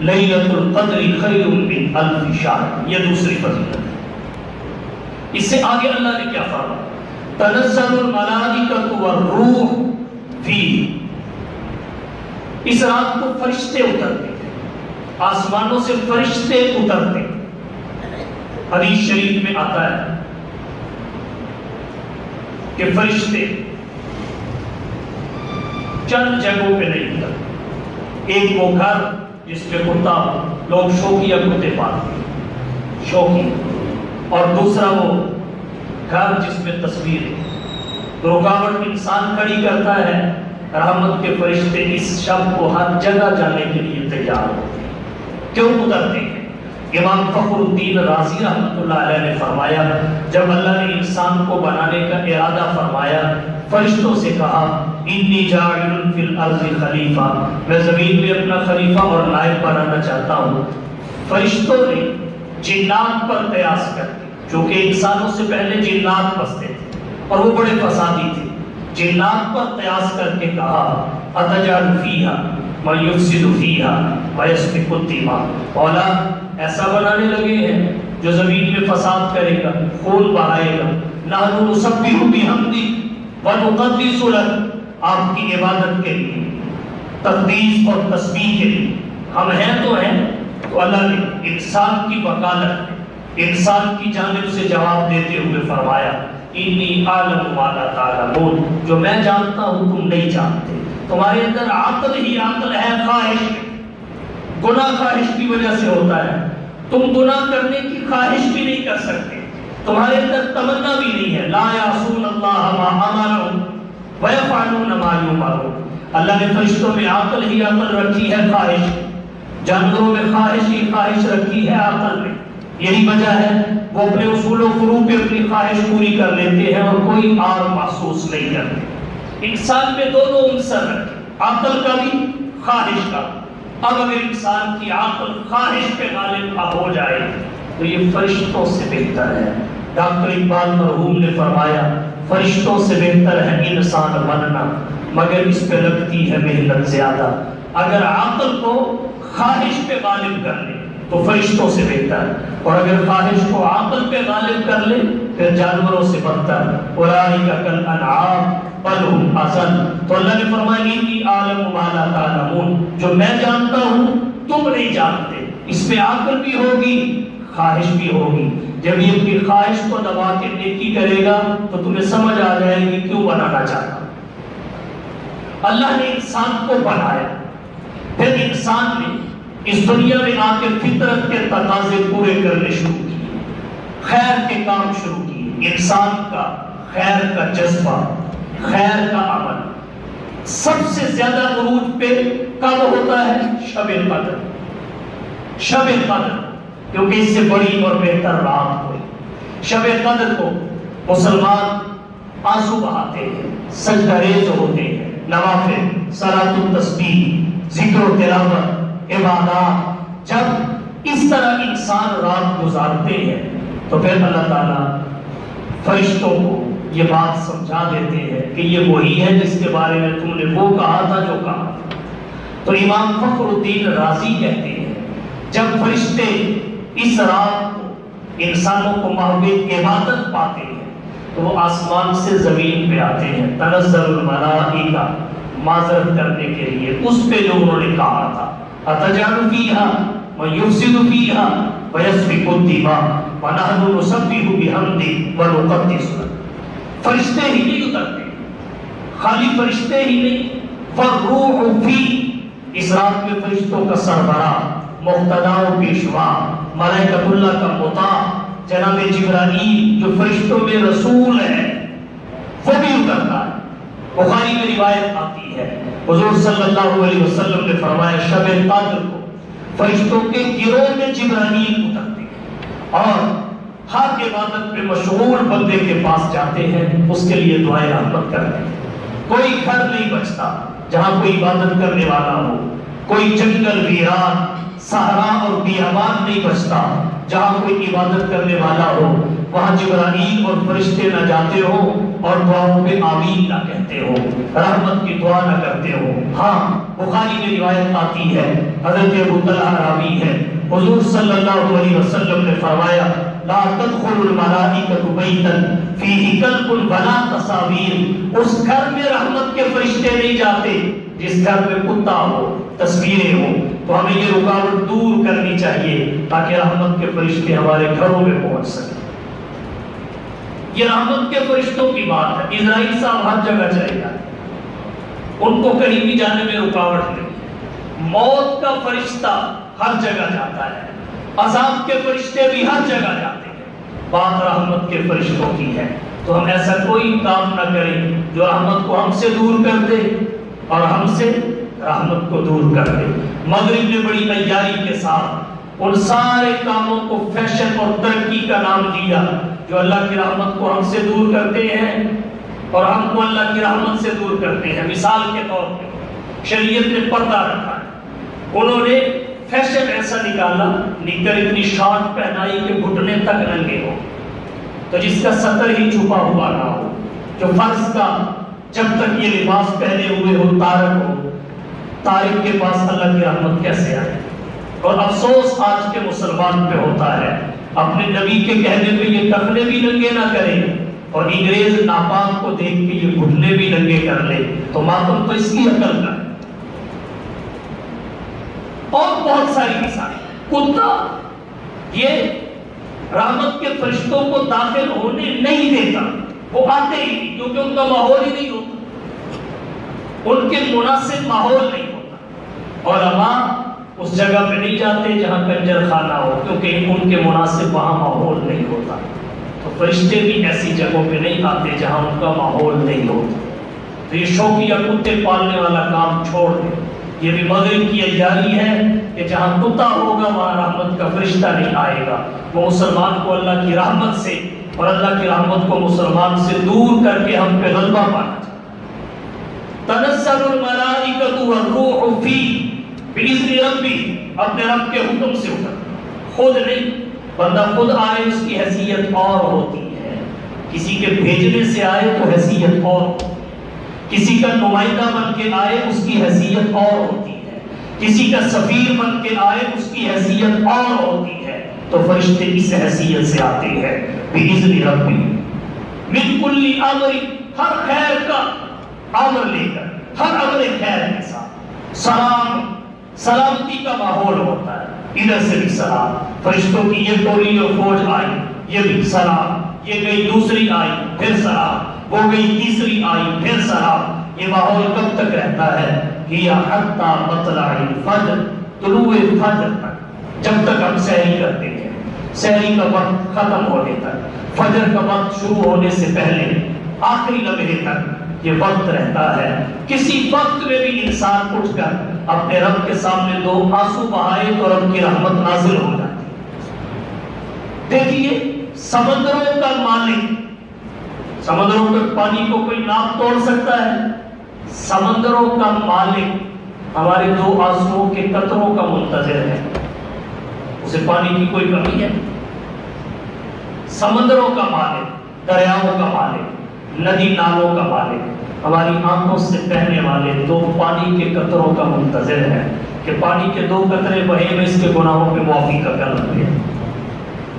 لیلۃ القدر خیر من الف شہر، یہ دوسری فضیلت ہے۔ اس سے آگے اللہ نے کیا فرمایا؟ تنزل الملائکۃ والروح فیہ، اس رات کو فرشتے اترتے ہیں، آسمانوں سے فرشتے اترتے ہیں۔ حدیث شریف میں آتا ہے کہ فرشتے چند جگہوں پہ نہیں اترتے۔ ایک وہ گھر جس میں کتا، لوگ شوقیہ کتے پالتے ہیں، شوقی، اور دوسرا وہ گھر جس میں تصویر رکاوٹ انسان کھڑی کرتا ہے، رحمت کے فرشتے اس شب کو ہر جگہ جانے کے لیے تیار ہوتے ہیں۔ کیوں اترتے ہیں؟ امام فخر الدین رازی رحمۃ اللہ علیہ نے فرمایا، جب اللہ نے انسان کو بنانے کا ارادہ فرمایا، فرشتوں سے کہا انی جاعل فی الارض خلیفہ، میں زمین میں اپنا خلیفہ اور نائب بنانا چاہتا ہوں۔ فرشتوں نے جنات پر قیاس کر کے، چونکہ انسانوں سے پہلے جنات بستے تھے اور وہ بڑے فسادی تھے، جنات پر قیاس کر کے کہا اتجعل فیہا من یفسد فیہا ویسفک الدماء، مولا ایسا بنانے لگے ہیں جو زمین میں فساد کرے گا، خون بہائے گا۔ نحن نسبح بحمدک ونقدس لک، آپ کی عبادت کے لیے، تقدیس اور تسبیح کے لیے ہم ہیں تو ہیں۔ تو اللہ نے انسان کی وکالت میں انسان کی جانب سے جواب دیتے ہوئے فرمایا انی اعلم ما لا تعلمون، جو میں جانتا ہوں تم نہیں جانتے۔ تمہارے اندر عقل ہی عقل ہے، خواہش گناہ خواہش کی وجہ سے ہوتا ہے، تم گناہ کرنے کی خواہش بھی نہیں کر سکتے، تمہارے اندر تمنا بھی نہیں ہے۔ لا یعصون اللہ ما امرهم ویفعلون ما یؤمرون، اللہ نے فرشتوں میں عقل ہی عقل رکھی ہے، خواہش، جانوروں میں خواہش ہی خواہش رکھی ہے عقل میں۔ یہی وجہ ہے وہ اپنے اصول و فروع پہ اپنی خواہش پوری کر لیتے ہیں اور کوئی اور محسوس نہیں کرتے۔ انسان میں دونوں عنصر رکھے، عقل کا بھی، خواہش کا۔ اب اگر انسان کی عقل خواہش پہ غالب ہو جائے تو یہ فرشتوں سے بہتر ہے۔ ڈاکٹر اقبال مرحوم نے فرمایا فرشتوں سے بہتر ہے انسان بننا، مگر اس پہ لگتی ہے محنت زیادہ۔ اگر عقل کو خواہش پہ غالب کر لے تو فرشتوں سے بہتر، اور اگر خواہش کو عقل پہ غالب کر لے پھر جانوروں سے بدتر۔ اولئک کالانعام بل هم اضل، تو اللہ نے فرمایا انی اعلم ما لا تعلمون، جو میں جانتا ہوں تم نہیں جانتے۔ اس میں عقل بھی ہوگی، خواہش بھی ہوگی۔ جب یہ اپنی خواہش کو دبا کے نیکی کرے گا تو تمہیں سمجھ آ جائے گی کیوں بنانا چاہتا۔ اللہ نے انسان کو بنایا، پھر انسان نے اس دنیا میں آ کے فطرت کے تقاضے پورے کرنے شروع کیے، خیر کے کام شروع کیے۔ انسان کا خیر کا جذبہ، خیر کا عمل سب سے زیادہ عروج پہ کب ہوتا ہے؟ شب قدر، شب قدر، کیونکہ اس سے بڑی اور بہتر رات ہوئی۔ شب قدر کو مسلمان آنسو بہاتے ہیں، سجدہ ریز ہوتے ہیں، نوافل، صلاۃ التسبیح، ذکر و تلاوت، عبادات۔ جب اس طرح انسان رات گزارتے ہیں تو پھر اللہ تعالیٰ فرشتوں کو یہ بات سمجھا دیتے ہیں کہ یہ وہی ہے جس کے بارے میں تم نے وہ کہا تھا جو کہا تھا۔ تو امام فخر الدین رازی کہتے ہیں جب فرشتے اس رات کو انسانوں کو محبوب عبادت پاتے ہیں تو وہ آسمان سے زمین پہ آتے ہیں، تنزل الملائکہ، معذرت کرنے کے لیے اس پہ جو انہوں نے کہا تھا اتجعل فیہا من یفسد فیہا ویسفک الدماء ونحن نسبح بحمدک ونقدس لک۔ فرشتے ہی نہیں اترتے، خالی فرشتے ہی نہیں، والروح فی، اس رات میں فرشتوں کا سربراہ، مقتدا و پیشوا، ملائکۃ اللہ کا مطاع جناب جبرائیل جو فرشتوں میں رسول ہے وہ بھی اترتا ہے۔ بخاری میں روایت آتی ہے حضور صلی اللہ علیہ وسلم نے فرمایا شب قدر کو فرشتوں کے گروہ میں جبرائیل اترتے ہیں اور ہر عبادت میں مشغول بندے کے پاس جاتے ہیں، اس کے لیے دعائیں رحمت کرتے ہیں۔ کوئی گھر نہیں بچتا جہاں کوئی عبادت کرنے والا ہو، کوئی جنگل ویران صحرا اور بیابان نہیں بچتا جہاں کوئی عبادت کرنے والا ہو، وہاں جبرائیل اور فرشتے نہ جاتے ہوں اور دعاؤں میں آمین نہ کہتے ہو، رحمت کی دعا نہ کرتے ہو۔ ہاں بخاری میں روایت آتی ہے، حضرت ابو طلحہ راوی ہے، حضور صلی اللہ علیہ وسلم نے فرمایا لا تدخل الملائکۃ بیتا فیہ کلب ولا تصاویر، اس گھر میں رحمت کے فرشتے نہیں جاتے جس گھر میں کتا ہو، تصویریں ہو۔ تو ہمیں یہ رکاوٹ دور کرنی چاہیے تاکہ رحمت کے فرشتے ہمارے گھروں میں پہنچ سکیں۔ یہ رحمت کے فرشتوں کی بات ہے۔ اسرائیل صاحب ہر جگہ چلے جاتے ہیں، ان کو کہیں بھی جانے میں رکاوٹ نہیں ہے۔ موت کا فرشتہ ہر جگہ جاتا ہے، عذاب کے فرشتے بھی ہر جگہ جاتے ہیں، بات رحمت کے فرشتوں کی ہے۔ تو ہم ایسا کوئی کام نہ کریں جو رحمت کو ہم سے دور کر دے اور ہم سے رحمت کو دور کر دے۔ مغرب نے بڑی تیاری کے ساتھ ان سارے کاموں کو فیشن اور ترقی کا نام دیا جو اللہ کی رحمت کو ہم سے دور کرتے ہیں اور ہم کو اللہ کی رحمت سے دور کرتے ہیں۔ مثال کے طور پہ شریعت نے پردہ رکھا ہے، انہوں نے فیشن ایسا نکالا، نکر اتنی شارٹ پہنائی کہ گھٹنے تک ننگے ہو، تو جس کا سطر ہی چھپا ہوا نہ ہو، جو فرض کا جب تک یہ لباس پہنے ہوئے ہو تارک ہو، تارک کے پاس اللہ کی رحمت کیسے آئے؟ اور افسوس آج کے مسلمان پہ ہوتا ہے، اپنے نبی کے کہنے پہ یہ ٹخنے بھی ننگے نہ کرے اور انگریز ناپاک کو دیکھ کے یہ گھٹنے بھی ننگے کر لے، تو ماتم تو اس کی عقل کا ہے۔ اور بہت ساری مثالیں، کتا یہ رحمت کے فرشتوں کو داخل ہونے نہیں دیتا، وہ آتے ہی نہیں کیونکہ ان کا ماحول ہی نہیں ہوتا، ان کے مناسب ماحول نہیں ہوتا۔ علماء اس جگہ پہ نہیں جاتے جہاں کنجر خانہ ہو کیونکہ ان کے مناسب وہاں ماحول نہیں ہوتا، تو فرشتے بھی ایسی جگہوں پہ نہیں آتے جہاں ان کا ماحول نہیں ہوتا۔ تو یہ شوقیہ کتے پالنے والا کام چھوڑ دیں، یہ بھی مغرب کی ایاری ہے کہ جہاں کتا ہوگا وہاں رحمت کا فرشتہ نہیں آئے گا۔ وہ مسلمان کو اللہ کی رحمت سے اور اللہ کی رحمت کو مسلمان سے دور کر کے ہم پہ غلبہ پانا چاہتا ہے۔ تنزل الملائکۃ والروح فیہ بِإِذْنِ رَبِّهِ، اپنے رب کے حکم سے اتر، خود نہیں، بندہ خود آئے اس کی حیثیت اور ہوتی ہے، کسی کے بھیجنے سے آئے تو حیثیت اور ہوتی ہے، کسی کا نمائندہ بن کے آئے اس کی حیثیت اور ہوتی ہے، کسی کا سفیر بن کے آئے اس کی حیثیت اور ہوتی ہے۔ تو فرشتے اس حیثیت سے آتے ہیں بِإِذْنِ رَبِّهِ مِنْ كُلِّ أَمْرٍ، ہر خیر کا امر لے کر، ہر امر خیر کے ساتھ، سلامتی کا ماحول ہوتا ہے، ادھر سے بھی سلام، فرشتوں کی یہ ٹولی اور فوج آئی، یہ بھی سلام، یہ گئی دوسری آئی پھر سلام، وہ گئی تیسری آئی پھر سلام۔ یہ ماحول کب تک رہتا ہے؟ ہِیَ حَتَّى مَطْلَعِ الْفَجْرِ، طلوع فجر تک، جب تک ہم سحری کرتے ہیں، سحری کا وقت ختم ہونے تک، فجر کا وقت شروع ہونے سے پہلے آخری لمحے تک یہ وقت رہتا ہے۔ کسی وقت میں بھی انسان اٹھ کر اپنے رب کے سامنے دو آنسو بہائے تو رب کی رحمت نازل ہو جاتی ہے۔ دیکھیے سمندروں کا مالک، سمندروں کے پانی کو کوئی ناپ توڑ سکتا ہے؟ سمندروں کا مالک ہمارے دو آنسوؤں کے قطروں کا منتظر ہے، اسے پانی کی کوئی کمی ہے؟ سمندروں کا مالک، دریاؤں کا مالک، ندی نالوں کا مالک ہماری آنکھوں سے بہنے والے دو پانی کے قطروں کا منتظر ہے کہ پانی کے دو قطرے بہے میں اس کے گناہوں پہ معافی کا کرم دے۔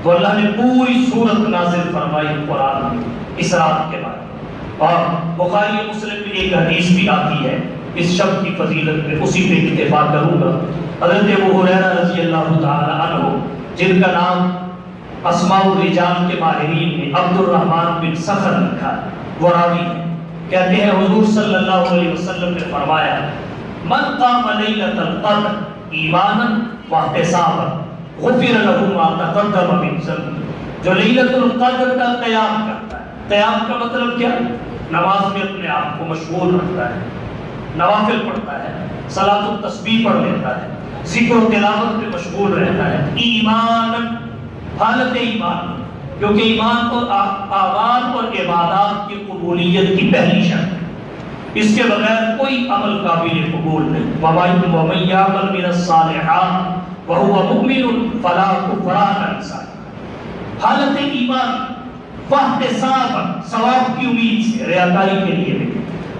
تو اللہ نے پوری سورت نازل فرمائی قرآن میں اس رات کے بعد، اور بخاری مسلم میں ایک حدیث بھی آتی ہے اس شب کی فضیلت میں، اسی پہ اکتفا کروں گا۔ حضرت ابو ہریرہ رضی اللہ تعالی عنہ، جن کا نام اسماء الرجال کے ماہرین نے عبد الرحمن بن صخر لکھا ہے، وہ راوی ہے، کہتے ہیں حضور صلی اللہ علیہ وسلم نے فرمایا من قام لیلۃ القدر ایمانا واحتسابا غفر له ما تقدم من ذنبه، جو لیلۃ القدر کا قیام کرتا ہے، قیام کا مطلب کیا؟ نماز میں اپنے آپ کو مشغول رکھتا ہے، نوافل پڑھتا ہے، صلاۃ التسبیح پڑھ لیتا ہے، ذکر و تلاوت میں مشغول رہتا ہے، ایمانا، حالت ایمان، کیونکہ ایمان اور اعمال اور عبادات کی قبولیت کی پہلی شرط ہے، اس کے بغیر کوئی عمل قابل قبول نہیں۔ وَمَن يَعْمَلْ مِنَ الصَّالِحَاتِ وَهُوَ مُؤْمِنٌ فَلَا كُفْرَانَ لِسَانِهِ، حالت ایمان فاحتسابا، ثواب کی امید سے، ریاکاری کے لیے نہیں.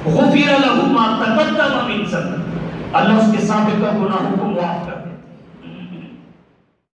غفر لہ ما تقدم من ذنبہ، اللہ اس کے سابقہ گناہوں کو معاف کر